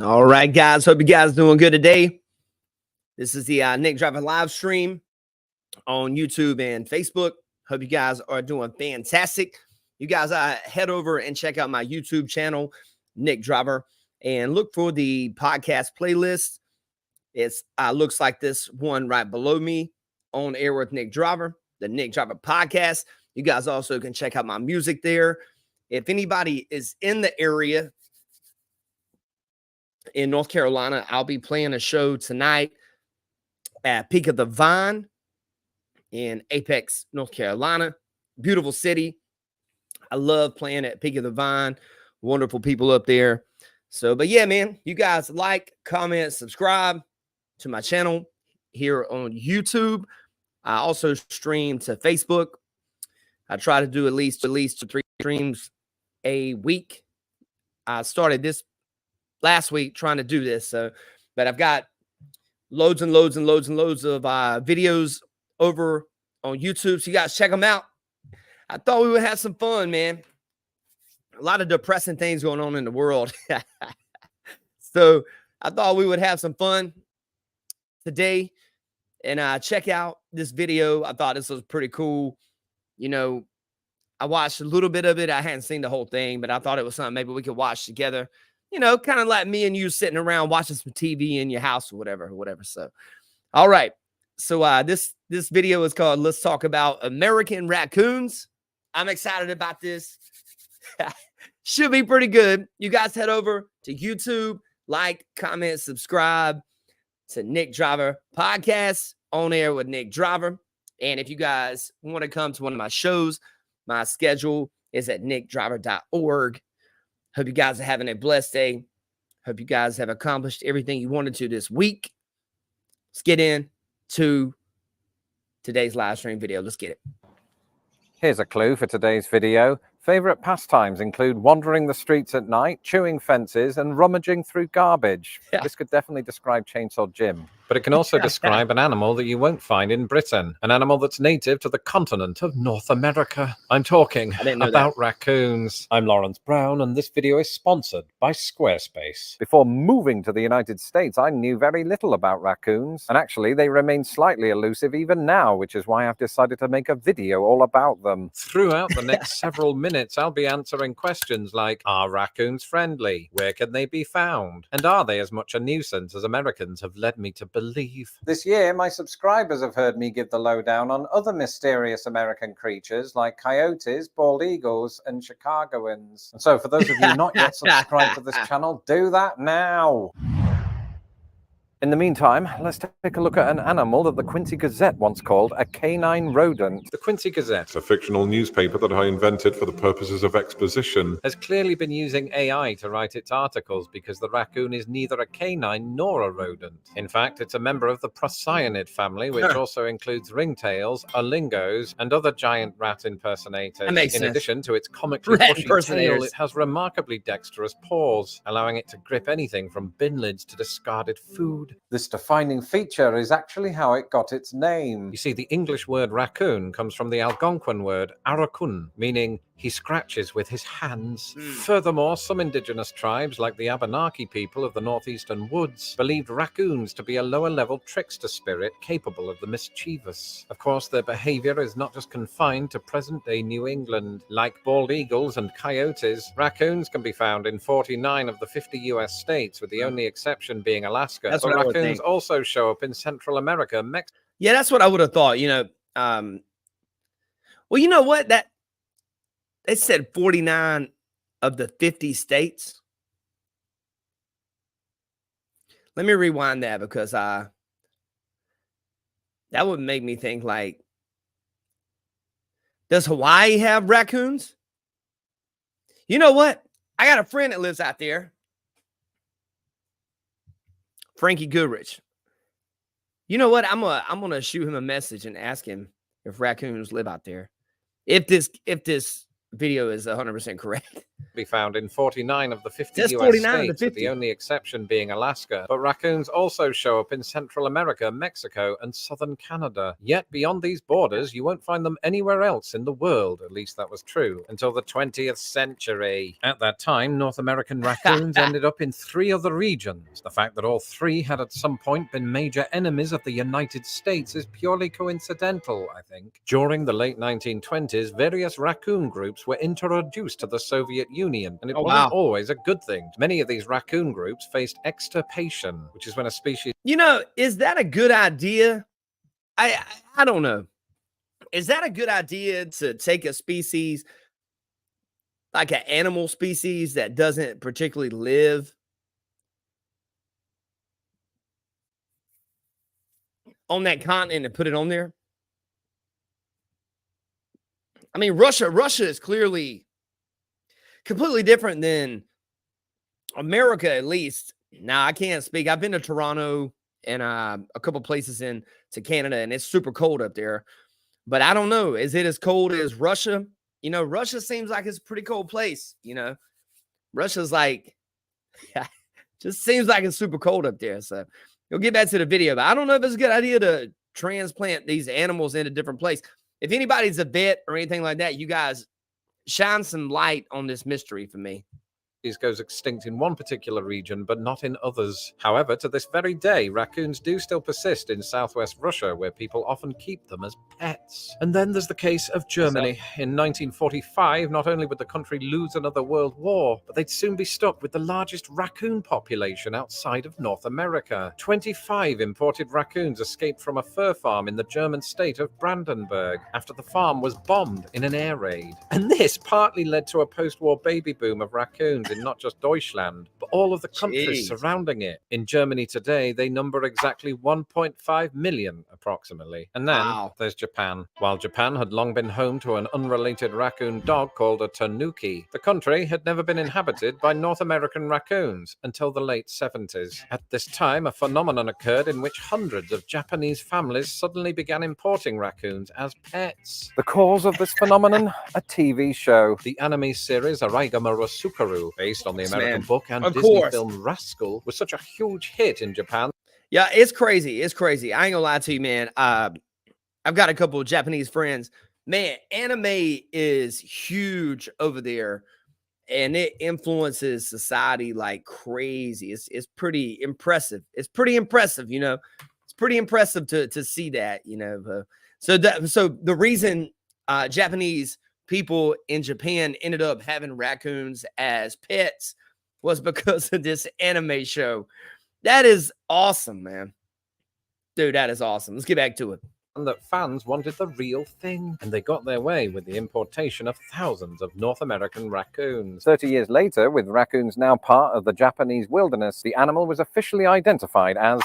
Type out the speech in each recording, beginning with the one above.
All right, guys. Hope you guys doing good today. This is the Nick Driver live stream on YouTube and Facebook. Hope you guys are doing fantastic. You guys head over and check out my YouTube channel, Nick Driver, and look for the podcast playlist. It's looks like this one right below me, On Air with Nick Driver, the Nick Driver podcast. You guys also can check out my music there. If anybody is in the area in North Carolina, I'll be playing a show tonight at Peak of the Vine in Apex, North Carolina. Beautiful city. I love playing at Peak of the Vine. Wonderful people up there. So, but yeah, man, you guys like, comment, subscribe to my channel here on YouTube. I also stream to Facebook. I try to do at least 3 streams a week. I started this last week trying to do this. But I've got loads and loads and loads and loads of videos over on YouTube. So you guys check them out. I thought we would have some fun, man. A lot of depressing things going on in the world. So I thought we would have some fun today and check out this video. I thought this was pretty cool. You know, I watched a little bit of it. I hadn't seen the whole thing, but I thought it was something maybe we could watch together. You know, kind of like me and you sitting around watching some TV in your house or whatever. So, all right. So this video is called Let's Talk About American Raccoons. I'm excited about this. Should be pretty good. You guys head over to YouTube, like, comment, subscribe to Nick Driver Podcast, On Air with Nick Driver. And if you guys want to come to one of my shows, my schedule is at nickdriver.org. Hope you guys are having a blessed day. Hope you guys have accomplished everything you wanted to this week. Let's get into today's live stream video. Let's get it. Here's a clue for today's video. Favorite pastimes include wandering the streets at night, chewing fences, and rummaging through garbage. Yeah. This could definitely describe Chainsaw Jim. But it can also describe an animal that you won't find in Britain, an animal that's native to the continent of North America. I'm talking about raccoons. I'm Lawrence Brown, and this video is sponsored by Squarespace. Before moving to the United States, I knew very little about raccoons, and actually they remain slightly elusive even now, which is why I've decided to make a video all about them. Throughout the next several minutes, I'll be answering questions like, are raccoons friendly? Where can they be found? And are they as much a nuisance as Americans have led me to believe? This year, my subscribers have heard me give the lowdown on other mysterious American creatures like coyotes, bald eagles, and Chicagoans. And so for those of you not yet subscribed to this channel, do that now. In the meantime, let's take a look at an animal that the Quincy Gazette once called a canine rodent. The Quincy Gazette, a fictional newspaper that I invented for the purposes of exposition, has clearly been using AI to write its articles because the raccoon is neither a canine nor a rodent. In fact, it's a member of the procyanid family, which also includes ringtails, olingos, and other giant rat impersonators. In addition to its comically bushy tail, it has remarkably dexterous paws, allowing it to grip anything from bin lids to discarded food. This defining feature is actually how it got its name. You see, the English word raccoon comes from the Algonquin word RACCOON, meaning he scratches with his hands. Furthermore, some indigenous tribes, like the Abenaki people of the northeastern woods, believed raccoons to be a lower-level trickster spirit capable of the mischievous. Of course, their behavior is not just confined to present-day New England. Like bald eagles and coyotes, raccoons can be found in 49 of the 50 U.S. states, with the only exception being Alaska. That's but what raccoons also show up in Central America, Mexico. Yeah, that's what I would have thought. You know, well, you know what? That they said 49 of the 50 states. Let me rewind that because that would make me think, like, does Hawaii have raccoons? You know what? I got a friend that lives out there, Frankie Goodrich. You know what? I'm gonna shoot him a message and ask him if raccoons live out there. If this video is 100% correct. Be found in 49 of the 50 That's US 49 of the states, with 50. the only exception being Alaska. But raccoons also show up in Central America, Mexico, and southern Canada. Yet beyond these borders, you won't find them anywhere else in the world. At least that was true until the 20th century. At that time, North American raccoons ended up in 3 other regions. The fact that all 3 had at some point been major enemies of the United States is purely coincidental, I think. During the late 1920s, various raccoon groups were introduced to the Soviet Union, and it wasn't always a good thing. Many of these raccoon groups faced extirpation, which is when a species... You know, is that a good idea? I don't know. Is that a good idea to take a species, like an animal species that doesn't particularly live on that continent, and put it on there? I mean, Russia is clearly completely different than America, at least. Now, I can't speak. I've been to Toronto and a couple places to Canada, and it's super cold up there. But I don't know. Is it as cold as Russia? You know, Russia seems like it's a pretty cold place. You know, Russia's like, just seems like it's super cold up there. So we'll get back to the video. But I don't know if it's a good idea to transplant these animals into different places. If anybody's a vet or anything like that, you guys shine some light on this mystery for me. Goes extinct in one particular region, but not in others. However, to this very day, raccoons do still persist in southwest Russia, where people often keep them as pets. And then there's the case of Germany. In 1945, not only would the country lose another world war, but they'd soon be stuck with the largest raccoon population outside of North America. 25 imported raccoons escaped from a fur farm in the German state of Brandenburg after the farm was bombed in an air raid. And this partly led to a post-war baby boom of raccoons in not just Deutschland, but all of the countries surrounding it. In Germany today, they number exactly 1.5 million, approximately. And then there's Japan. While Japan had long been home to an unrelated raccoon dog called a tanuki, the country had never been inhabited by North American raccoons until the late 70s. At this time, a phenomenon occurred in which hundreds of Japanese families suddenly began importing raccoons as pets. The cause of this phenomenon? A TV show. The anime series Araigamaru Sukaru, based on the American book and Disney film Rascal, was such a huge hit in Japan. Yeah, it's crazy. It's crazy. I ain't gonna lie to you, man. I've got a couple of Japanese friends. Man, anime is huge over there, and it influences society like crazy. It's pretty impressive. It's pretty impressive, you know. It's pretty impressive to see that, you know. So the reason Japanese people in Japan ended up having raccoons as pets was because of this anime show. That is awesome, man. Dude, that is awesome. Let's get back to it. And that fans wanted the real thing, and they got their way with the importation of thousands of North American raccoons. 30 years later, with raccoons now part of the Japanese wilderness, the animal was officially identified as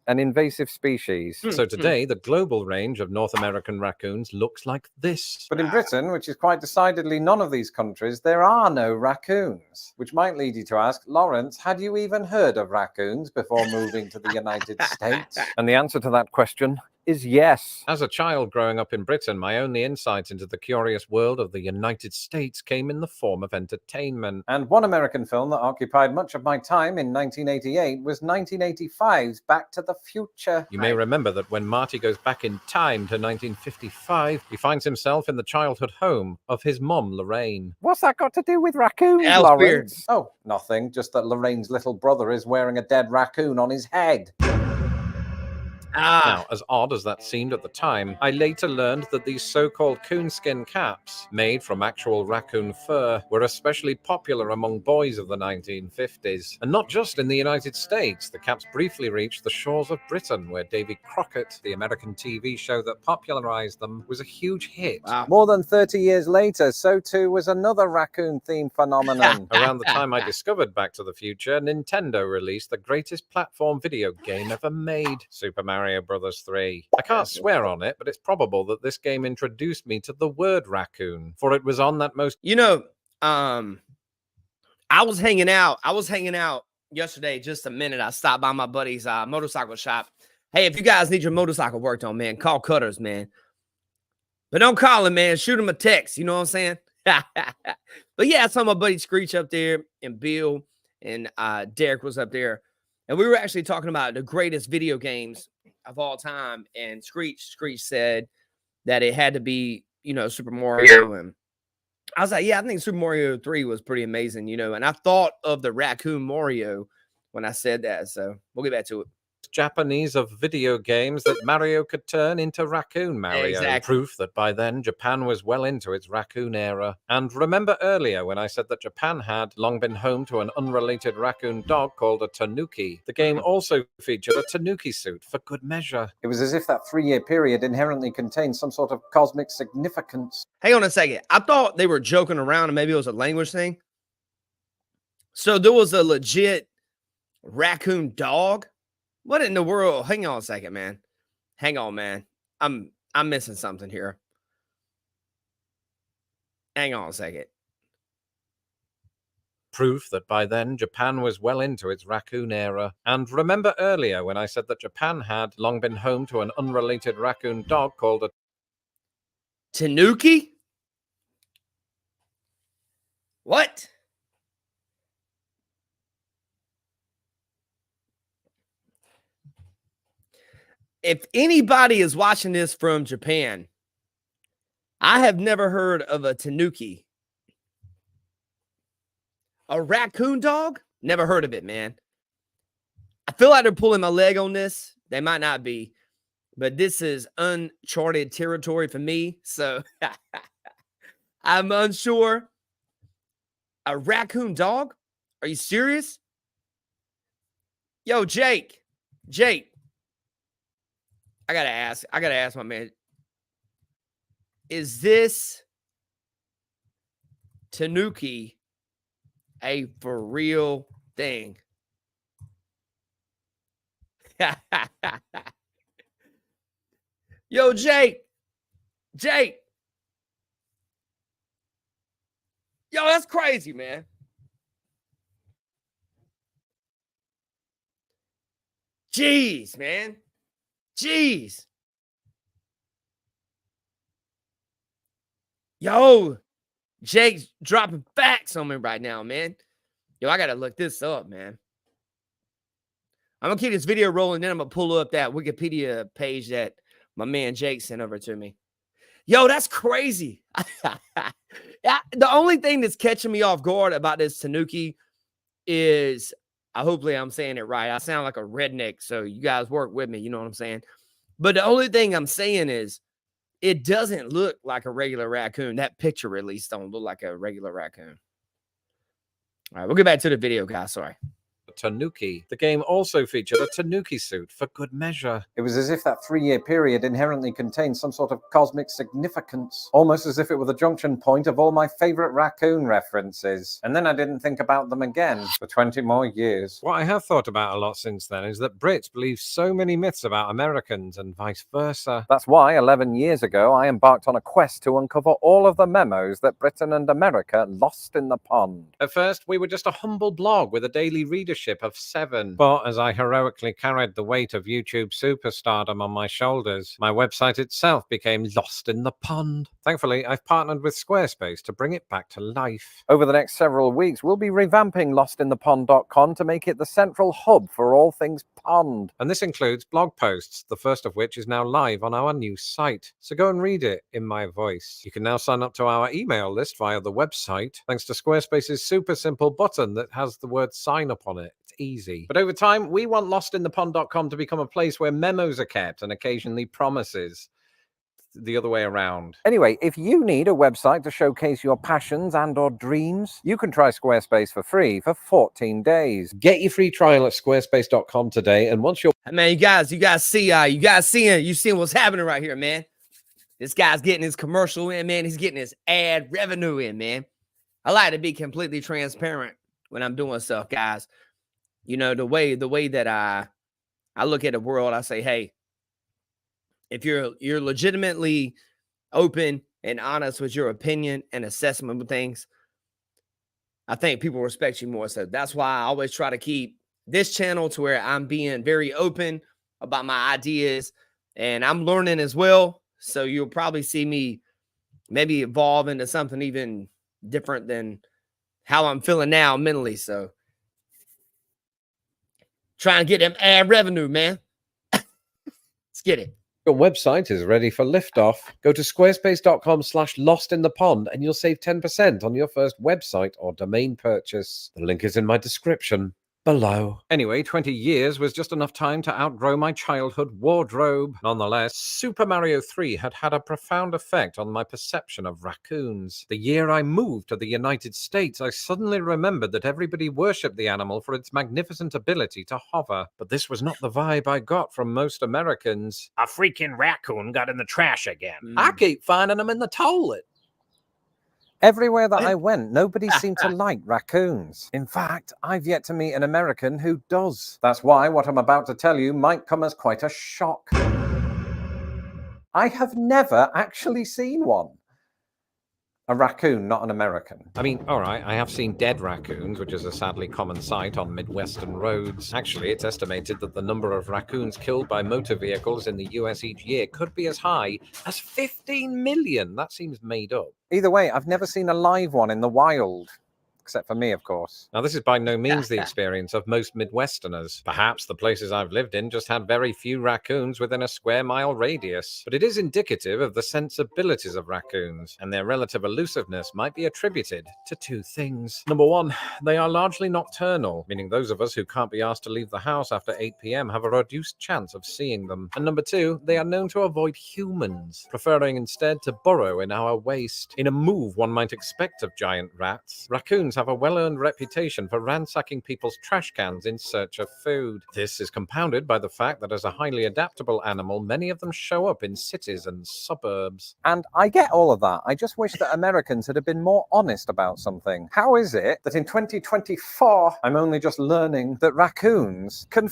an invasive species. So today, the global range of North American raccoons looks like this. But in Britain, which is quite decidedly none of these countries, there are no raccoons. Which might lead you to ask, Lawrence, had you even heard of raccoons before moving to the United States? And the answer to that question is yes. As a child growing up in Britain, my only insight into the curious world of the United States came in the form of entertainment. And one American film that occupied much of my time in 1988 was 1985's Back to the Future. You may remember that when Marty goes back in time to 1955, he finds himself in the childhood home of his mum, Lorraine. What's that got to do with raccoons, Lawrence? Weird. Oh, nothing. Just that Lorraine's little brother is wearing a dead raccoon on his head. Now, as odd as that seemed at the time, I later learned that these so-called coonskin caps, made from actual raccoon fur, were especially popular among boys of the 1950s. And not just in the United States. The caps briefly reached the shores of Britain, where Davy Crockett, the American TV show that popularized them, was a huge hit. Wow. More than 30 years later, so too was another raccoon-themed phenomenon. Around the time I discovered Back to the Future, Nintendo released the greatest platform video game ever made, Super Mario Bros. 3. I can't swear on it, but it's probable that this game introduced me to the word raccoon, for it was on that most... You know, I was hanging out yesterday, just a minute. I stopped by my buddy's motorcycle shop. Hey, if you guys need your motorcycle worked on, man, call Cutters, man. But don't call him, man. Shoot him a text. You know what I'm saying? But But yeah, I saw my buddy Screech up there and Bill and Derek was up there. And we were actually talking about the greatest video games of all time. And Screech said that it had to be, you know, Super Mario. And I was like, yeah, I think Super Mario 3 was pretty amazing, you know. And I thought of the Raccoon Mario when I said that. So we'll get back to it. Japanese of video games that Mario could turn into Raccoon Mario. Exactly. Proof that by then Japan was well into its raccoon era. And remember earlier when I said that Japan had long been home to an unrelated raccoon dog called a tanuki. The game also featured a tanuki suit for good measure. It was as if that 3-year period inherently contained some sort of cosmic significance. Hang on a second. I thought they were joking around and maybe it was a language thing. So there was a legit raccoon dog? What in the world? Hang on a second, man. Hang on, man. I'm missing something here. Hang on a second. Proof that by then Japan was well into its raccoon era. And remember earlier when I said that Japan had long been home to an unrelated raccoon dog called a tanuki? What? If anybody is watching this from Japan, I have never heard of a tanuki. A raccoon dog? Never heard of it, man. I feel like they're pulling my leg on this. They might not be, but this is uncharted territory for me. So I'm unsure. A raccoon dog? Are you serious? Yo, Jake. I gotta ask my man. Is this tanuki a for real thing? Yo, Jake. Yo, that's crazy, man. Jeez, man. Jeez. Yo, Jake's dropping facts on me right now, man. Yo, I got to look this up, man. I'm going to keep this video rolling, then I'm going to pull up that Wikipedia page that my man Jake sent over to me. Yo, that's crazy. The only thing that's catching me off guard about this tanuki is, hopefully I'm saying it right. I sound like a redneck, so you guys work with me. You know what I'm saying? But the only thing I'm saying is it doesn't look like a regular raccoon. That picture at least don't look like a regular raccoon. All right, we'll get back to the video, guys. Sorry. Tanuki. The game also featured a tanuki suit for good measure. It was as if that 3-year period inherently contained some sort of cosmic significance, almost as if it were the junction point of all my favorite raccoon references. And then I didn't think about them again for 20 more years. What I have thought about a lot since then is that Brits believe so many myths about Americans and vice versa. That's why 11 years ago I embarked on a quest to uncover all of the memos that Britain and America lost in the pond. At first, we were just a humble blog with a daily readership of 7. But as I heroically carried the weight of YouTube superstardom on my shoulders, my website itself became lost in the pond. Thankfully, I've partnered with Squarespace to bring it back to life. Over the next several weeks, we'll be revamping lostinthepond.com to make it the central hub for all things pond. And this includes blog posts, the first of which is now live on our new site. So go and read it in my voice. You can now sign up to our email list via the website, thanks to Squarespace's super simple button that has the word sign up on it. It's easy. But over time, we want lostinthepond.com to become a place where memos are kept and occasionally promises. The other way around. Anyway, if you need a website to showcase your passions and or dreams, you can try Squarespace for free for 14 days. Get your free trial at squarespace.com today, and once you're... Hey man, you guys seeing what's happening right here, man. This guy's getting his commercial in, man. He's getting his ad revenue in, man. I like to be completely transparent when I'm doing stuff, guys. You know, the way that I look at the world, I say, hey, if you're legitimately open and honest with your opinion and assessment of things, I think people respect you more. So that's why I always try to keep this channel to where I'm being very open about my ideas and I'm learning as well. So you'll probably see me maybe evolve into something even different than how I'm feeling now mentally. So trying to get them ad revenue, man. Let's get it. Your website is ready for liftoff. Go to squarespace.com/lostinthepond and you'll save 10% on your first website or domain purchase. The link is in my description below. Anyway, 20 years was just enough time to outgrow my childhood wardrobe. Nonetheless, Super Mario 3 had had a profound effect on my perception of raccoons. The year I moved to the United States, I suddenly remembered that everybody worshipped the animal for its magnificent ability to hover. But this was not the vibe I got from most Americans. A freaking raccoon got in the trash again. I keep finding them in the toilet. Everywhere that I went, nobody seemed to like raccoons. In fact, I've yet to meet an American who does. That's why what I'm about to tell you might come as quite a shock. I have never actually seen one. A raccoon, not an American. I mean, all right, I have seen dead raccoons, which is a sadly common sight on Midwestern roads. Actually, it's estimated that the number of raccoons killed by motor vehicles in the US each year could be as high as 15 million. That seems made up. Either way, I've never seen a live one in the wild. Except for me, of course. Now, this is by no means the experience of most Midwesterners. Perhaps the places I've lived in just had very few raccoons within a square mile radius. But it is indicative of the sensibilities of raccoons, and their relative elusiveness might be attributed to two things. Number one, they are largely nocturnal, meaning those of us who can't be asked to leave the house after 8 p.m. have a reduced chance of seeing them. And number two, they are known to avoid humans, preferring instead to burrow in our waste. In a move one might expect of giant rats, raccoons have a well-earned reputation for ransacking people's trash cans in search of food. This is compounded by the fact that as a highly adaptable animal, many of them show up in cities and suburbs. And I get all of that. I just wish that Americans had been more honest about something. How is it that in 2024, I'm only just learning that raccoons can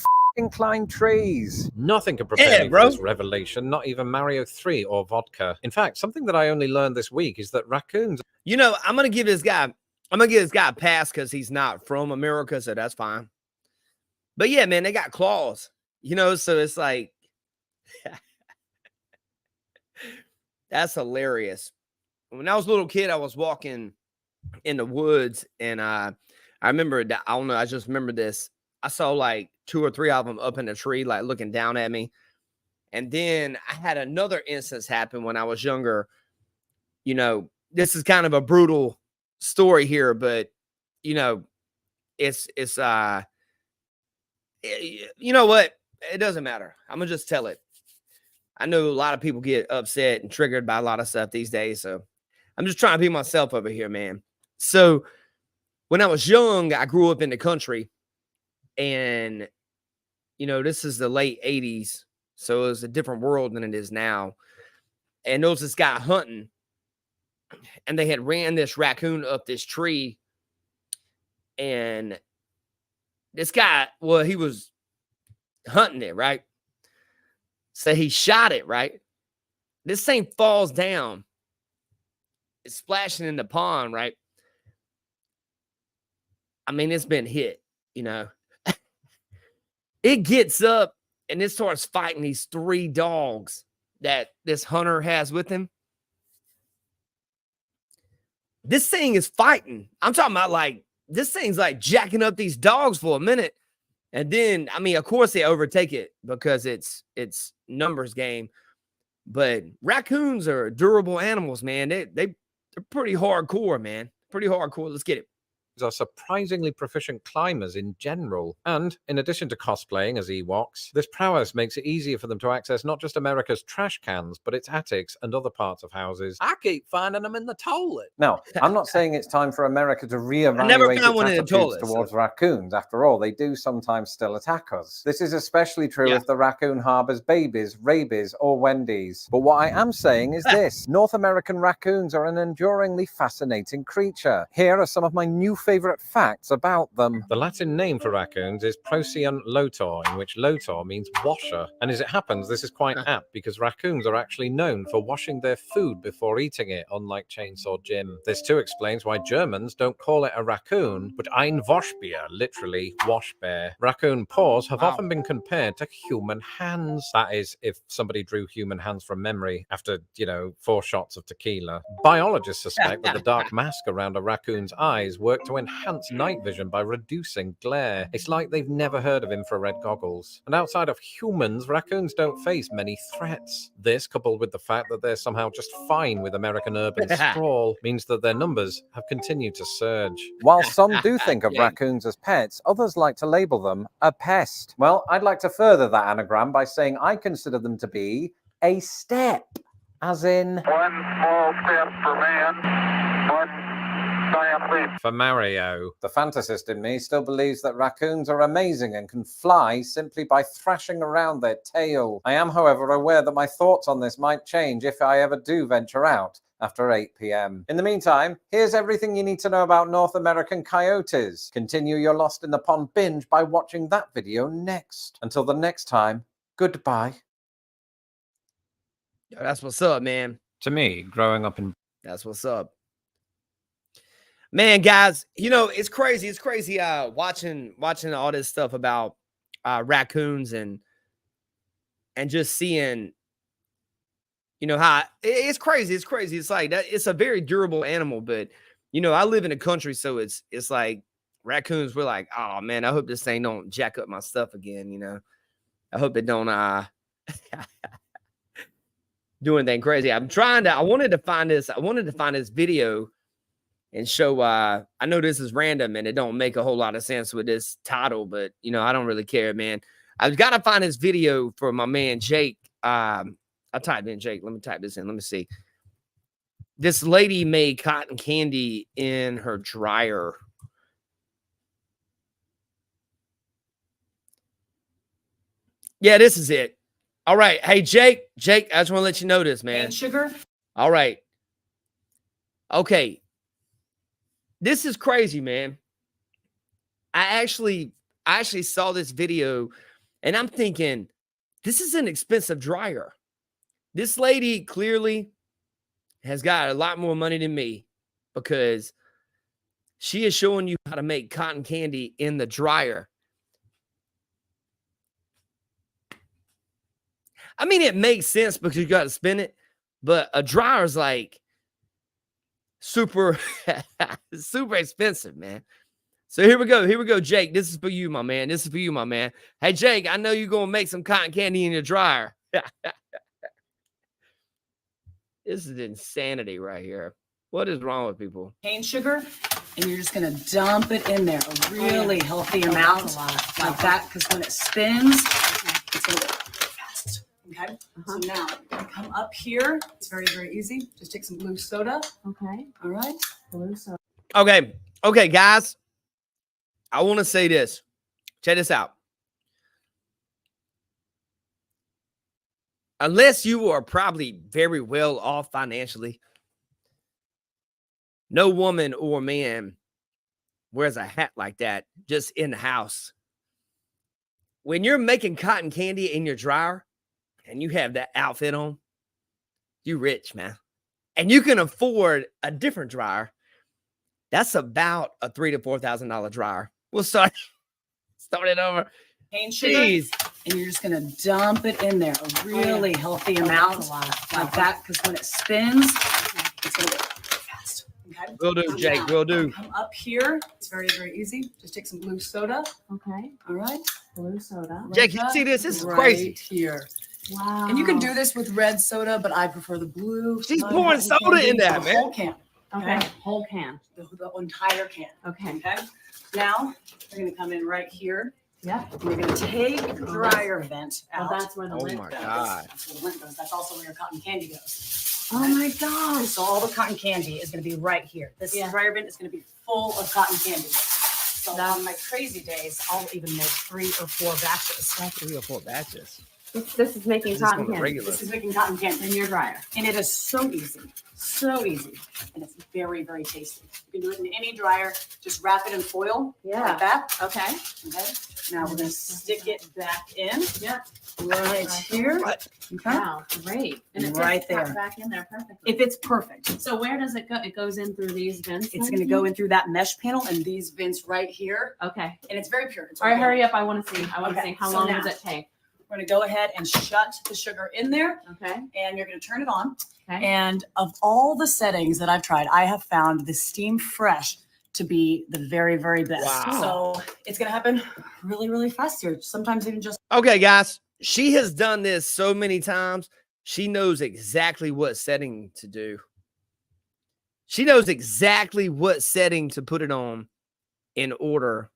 climb trees? Nothing can prepare me for this revelation, not even Mario 3 or vodka. In fact, something that I only learned this week is that raccoons... You know, I'm going to give this guy a pass because he's not from America, so that's fine. But yeah, man, they got claws, you know, so it's like, that's hilarious. When I was a little kid, I was walking in the woods, and I remember that, I don't know, I just remember this. I saw like 2 or 3 of them up in a tree, like looking down at me. And then I had another instance happen when I was younger. You know, this is kind of a brutal story here, but you know, it's you know what? It doesn't matter. I'm gonna just tell it. I know a lot of people get upset and triggered by a lot of stuff these days, so I'm just trying to be myself over here, man. So when I was young, I grew up in the country, and you know, this is the late 80s, so it was a different world than it is now. And there was this guy hunting, and they had ran this raccoon up this tree. And this guy, well, he was hunting it, right? So he shot it, right? This thing falls down. It's splashing in the pond, right? I mean, it's been hit, you know. It gets up and it starts fighting these 3 dogs that this hunter has with him. This thing is fighting. I'm talking about like, this thing's like jacking up these dogs for a minute. And then, I mean, of course they overtake it because it's numbers game. But raccoons are durable animals, man. They're pretty hardcore, man. Pretty hardcore. Let's get it. Are surprisingly proficient climbers in general. And in addition to cosplaying as Ewoks, this prowess makes it easier for them to access not just America's trash cans, but its attics and other parts of houses. I keep finding them in the toilet. Now, I'm not saying it's time for America to reevaluate its attitudes towards raccoons. After all, they do sometimes still attack us. This is especially true if the raccoon harbors babies, rabies, or Wendy's. But what I am saying is this: North American raccoons are an enduringly fascinating creature. Here are some of my new favorite facts about them. The Latin name for raccoons is Procyon lotor, in which lotor means washer. And as it happens, this is quite apt because raccoons are actually known for washing their food before eating it, unlike Chainsaw Jim. This too explains why Germans don't call it a raccoon, but ein Waschbär, literally wash bear. Raccoon paws have often been compared to human hands. That is, if somebody drew human hands from memory after, 4 shots of tequila. Biologists suspect that the dark mask around a raccoon's eyes worked to enhance night vision by reducing glare. It's like they've never heard of infrared goggles. And outside of humans, raccoons don't face many threats. This, coupled with the fact that they're somehow just fine with American urban sprawl, means that their numbers have continued to surge. While some do think of raccoons as pets, others like to label them a pest. Well, I'd like to further that anagram by saying I consider them to be a step. As in, one small step for man, one giant leap for Mario. The fantasist in me still believes that raccoons are amazing and can fly simply by thrashing around their tail. I am, however, aware that my thoughts on this might change if I ever do venture out after 8 p.m. In the meantime, here's everything you need to know about North American coyotes. Continue your Lost in the Pond binge by watching that video next. Until the next time, goodbye. Yo, that's what's up, man. To me, growing up in... That's what's up. Man, guys, you know, it's crazy. It's crazy watching all this stuff about raccoons and just seeing, you know, how it's crazy. It's crazy. It's like that. It's a very durable animal, but you know, I live in the country, so it's like raccoons. We're like, oh man, I hope this thing don't jack up my stuff again. You know, I hope it don't do anything crazy. I wanted to find this video and show. I know this is random and it don't make a whole lot of sense with this title, but you know, I don't really care, man. I've got to find this video for my man Jake. I typed in Jake. Let me type this in. Let me see. This lady made cotton candy in her dryer. Yeah, this is it. All right. Hey, Jake, I just want to let you know this, man. And sugar. All right. Okay. This is crazy, man. I actually saw this video and I'm thinking, this is an expensive dryer. This lady clearly has got a lot more money than me because she is showing you how to make cotton candy in the dryer. I mean, it makes sense because you got to spin it, but a dryer is like super, super expensive, man. So here we go, Jake. This is for you, my man. This is for you, my man. Hey, Jake, I know you're going to make some cotton candy in your dryer. This is insanity right here. What is wrong with people? Cane sugar, and you're just going to dump it in there, a really healthy amount like that, because when it spins, it's going to go fast. Okay, so now you're going to come up here. It's very, very easy. Just take some blue soda. Okay. All right. Blue soda. Okay, guys. I want to say this. Check this out. Unless you are probably very well off financially, no woman or man wears a hat like that just in the house. When you're making cotton candy in your dryer and you have that outfit on, you rich, man. And you can afford a different dryer. That's about a $3,000 to $4,000 dryer. We'll start it over. Cane sugar, Jeez. and you're just going to dump it in there, a really healthy amount like that, because when it spins, it's going to go fast. Okay. Will do, Jake. Will do. Come up here. It's very, very easy. Just take some blue soda. Okay. All right. Blue soda. Jake, you see this? This is right crazy. Here. Wow. And you can do this with red soda, but I prefer the blue. She's pouring soda in that, man. Whole can. Okay. Whole can. The entire can. Okay. Okay. Now we're going to come in right here. Yep. And you're going to take the dryer vent Oh, out. that's where the Oh lint my goes. God. That's where the lint goes. That's also where your cotton candy goes. Oh my gosh. So all the cotton candy is going to be right here. This dryer vent is going to be full of cotton candy. So on my crazy days, I'll even make 3 or 4 batches. 3 or 4 batches. This is making This is cotton on the candy regular. This is making cotton candy. in your dryer. And it is so easy. So easy. And it's very, very tasty. You can do it in any dryer. Just wrap it in foil like that. Okay. Okay. Now we're going to stick it back in. Yep. Right here. What? Okay. Wow. Great. And it Right fits there. back in there perfectly. If it's perfect. So where does it go? It goes in through these vents. It's going to go in through that mesh panel and these vents right here. Okay. And it's very pure. It's All right. organic. Hurry up. I want to see. I want to Okay, see how so long now- does it take? We're going to go ahead and shut the sugar in there. Okay. And you're going to turn it on. Okay. And of all the settings that I've tried, I have found the Steam Fresh to be the very, very best. Wow. So it's going to happen really, really fast here. Sometimes even just. Okay, guys. She has done this so many times. She knows exactly what setting to do. She knows exactly what setting to put it on in order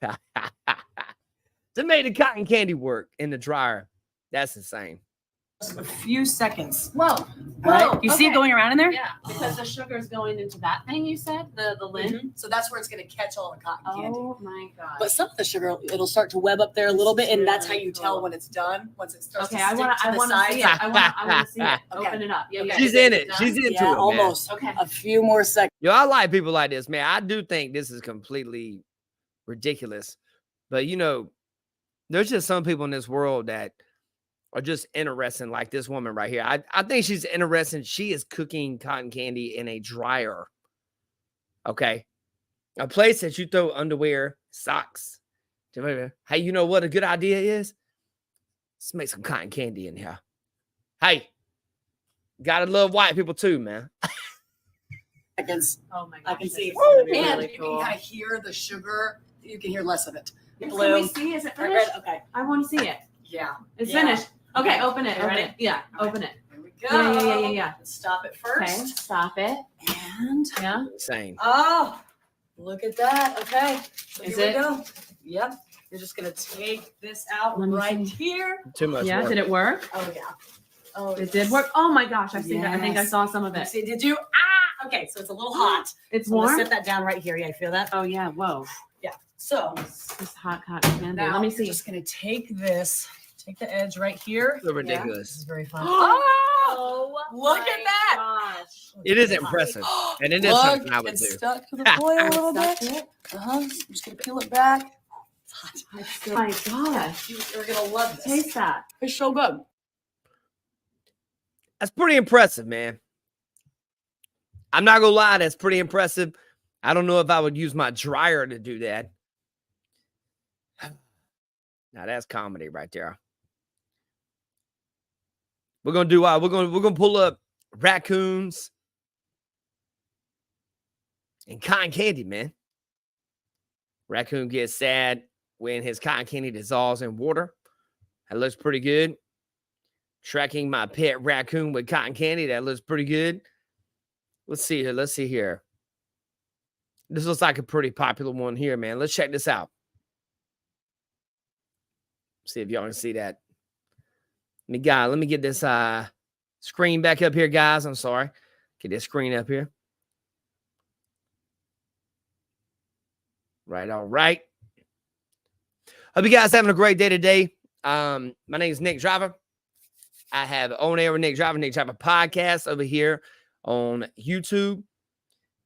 to make the cotton candy work in the dryer. That's insane. A few seconds. Whoa. All right? You see it going around in there? Yeah, because the sugar is going into that thing you said, the lid. So that's where it's going to catch all the cotton candy. Oh my god. But some of the sugar, it'll start to web up there a little bit, and that's how you tell when it's done. Once it starts Okay, to I stick want to to the see sides. it. I want to see it. Okay. Open it up. Yeah, yeah. She's Is in it. done? She's into Yeah, it, man. almost. Okay. A few more seconds. Yo, I like people like this, man. I do think this is completely ridiculous. But, you know, there's just some people in this world that are just interesting, like this woman right here. I think she's interesting. She is cooking cotton candy in a dryer. Okay. A place that you throw underwear, socks. Hey, you know what a good idea is? Let's make some cotton candy in here. Hey, gotta love white people too, man. Seconds. Oh my god. I can see. Really And you cool. can kind of hear the sugar. You can hear less of it. Can Blue. we see? Is it All finished? right, okay. I want to see it. Yeah. It's Yeah. finished. Okay, open it. Okay, ready? Open it. Yeah, Okay. open it. Here we go. Yeah. Let's stop it Okay, first. stop it. And Yeah. Insane. oh, look at that. Okay. So Is here it? we go. Yep. You're just gonna take this out Let me right see. here. Too much Yeah. work. Did it work? Oh yeah. Oh, It did work. Oh my gosh, I've seen that. I think I Yes. saw some of You it. see, did you? Ah, okay. So it's a little hot. It's So I'm gonna warm. set that down right here. Yeah, you feel that? Oh yeah. Whoa. Yeah. So This hot cotton candy. now Let me you're see. just gonna take this, take the edge right here. So This ridiculous. is very fun. Oh, look my at that. Gosh. It is impressive. And it is Look, something I would it's do. stuck to the foil a little Stuck bit. it? I'm just gonna peel it back. It's hot. My gosh. You're gonna love this. Taste that. It's so good. That's pretty impressive, man. I'm not gonna lie, that's pretty impressive. I don't know if I would use my dryer to do that. Now that's comedy right there. We're gonna do we're gonna pull up raccoons and cotton candy, man. Raccoon gets sad when his cotton candy dissolves in water. That looks pretty good. Tracking my pet raccoon with cotton candy. That looks pretty good. Let's see here. Let's see here. This looks like a pretty popular one here, man. Let's check this out. See if y'all can see that. Let me get this screen back up here, guys. I'm sorry. Get this screen up here. Right, all right. Hope you guys having a great day today. My name is Nick Driver. I have On Air with Nick Driver podcast over here on YouTube.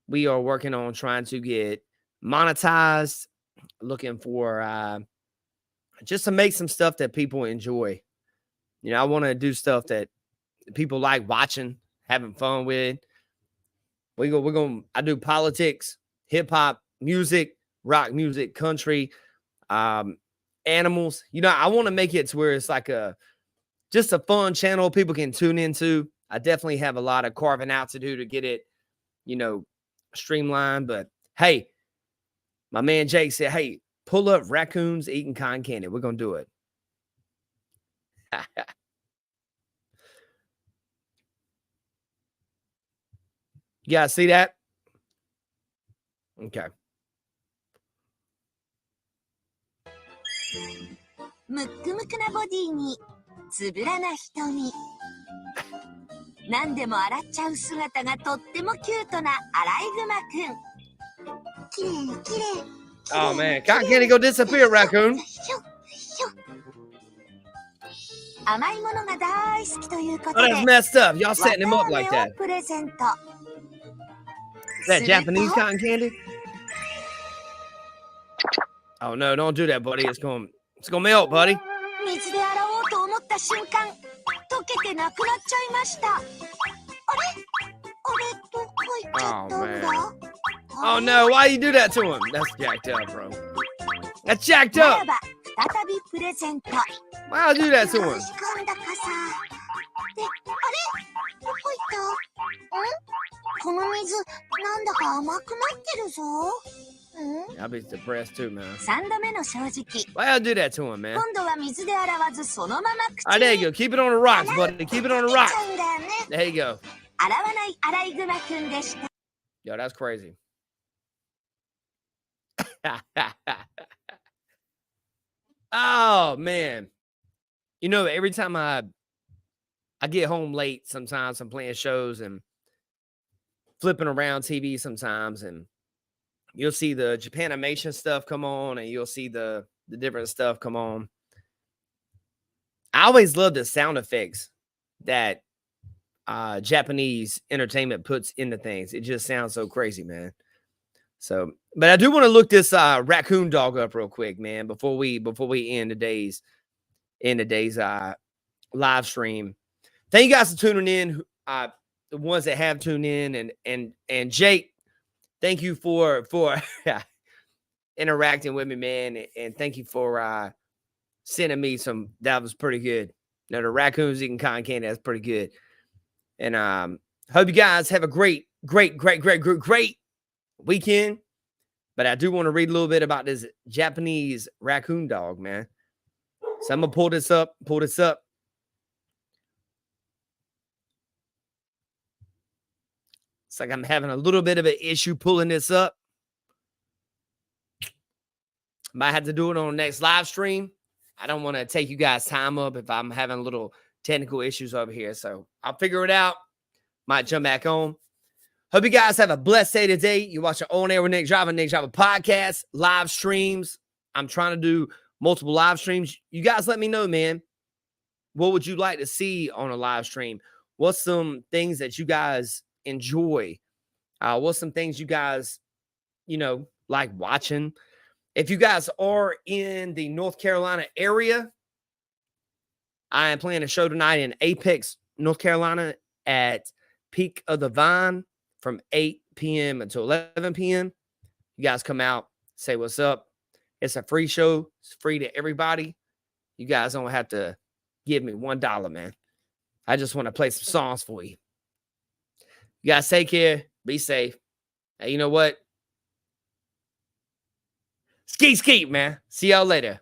We are working on trying to get monetized, looking for just to make some stuff that people enjoy. You know, I want to do stuff that people like watching, having fun with. I do politics, hip hop, music, rock music, country, animals. You know, I want to make it to where it's like just a fun channel people can tune into. I definitely have a lot of carving out to do to get it, you know, streamlined. But hey, my man Jake said, hey, pull up raccoons eating cotton candy. We're going to do it. You guys see that? Okay. むっくむくなボディにつぶらな瞳。何でも洗っちゃう姿がとってもキュートなアライグマくん。きれいきれい。 Oh man, cotton candy go disappear, raccoon. ひょひょ。甘いものが大好きというこ Oh, とで that's messed up. Y'all setting him up like 綿 that. 飴をプレゼント。 Is that Japanese cotton candy? Oh no, don't do that, buddy. It's gonna melt, buddy. 水で洗おうと思った瞬間、溶けてなくなっちゃいました。あれ？どこ行っちゃったんだ？ Oh no, why you do that to him? That's jacked up, bro. That's jacked な up. らば再びプレゼント。 Why you do that to よ him? し込んだ傘。で、あれ？どこ行った？ん？この水、なんだか甘くなってるぞ。I'll be depressed too, man. 3度目の正直。 Why y'all do that to him, man? 今度は水で洗わずそのまま口 All right, there に you go. Keep it on the rocks, buddy. Keep it on the ちゃ rocks. うんだよね。 There you go. 洗わないアライグマくんでした。 Yo, that's crazy. Oh man. You know, every time I get home late, sometimes I'm playing shows and flipping around TV sometimes, and you'll see the Japanimation stuff come on, and you'll see the different stuff come on. I always love the sound effects that Japanese entertainment puts into things. It just sounds so crazy, man. So, but I do want to look this raccoon dog up real quick, man, before we end today's live stream. Thank you guys for tuning in. The ones that have tuned in, and Jake, thank you for interacting with me, man, and thank you for sending me some. That was pretty good. Now the raccoons eating cotton candy, that's pretty good. And hope you guys have a great weekend. But I do want to read a little bit about this Japanese raccoon dog, man. So I'm gonna pull this up. It's like I'm having a little bit of an issue pulling this up. Might have to do it on the next live stream. I don't want to take you guys' time up if I'm having a little technical issues over here. So I'll figure it out. Might jump back on. Hope you guys have a blessed day today. You watch your On Air with Nick Driver podcast, live streams. I'm trying to do multiple live streams. You guys let me know, man. What would you like to see on a live stream? What's some things that you guys enjoy? What's some things you guys, like watching? If you guys are in the North Carolina area, I am playing a show tonight in Apex, North Carolina at Peak of the Vine from 8 p.m. until 11 p.m. You guys come out, say what's up. It's a free show. It's free to everybody. You guys don't have to give me $1, man. I just want to play some songs for you. You guys take care. Be safe. Hey, you know what? Skeet, man. See y'all later.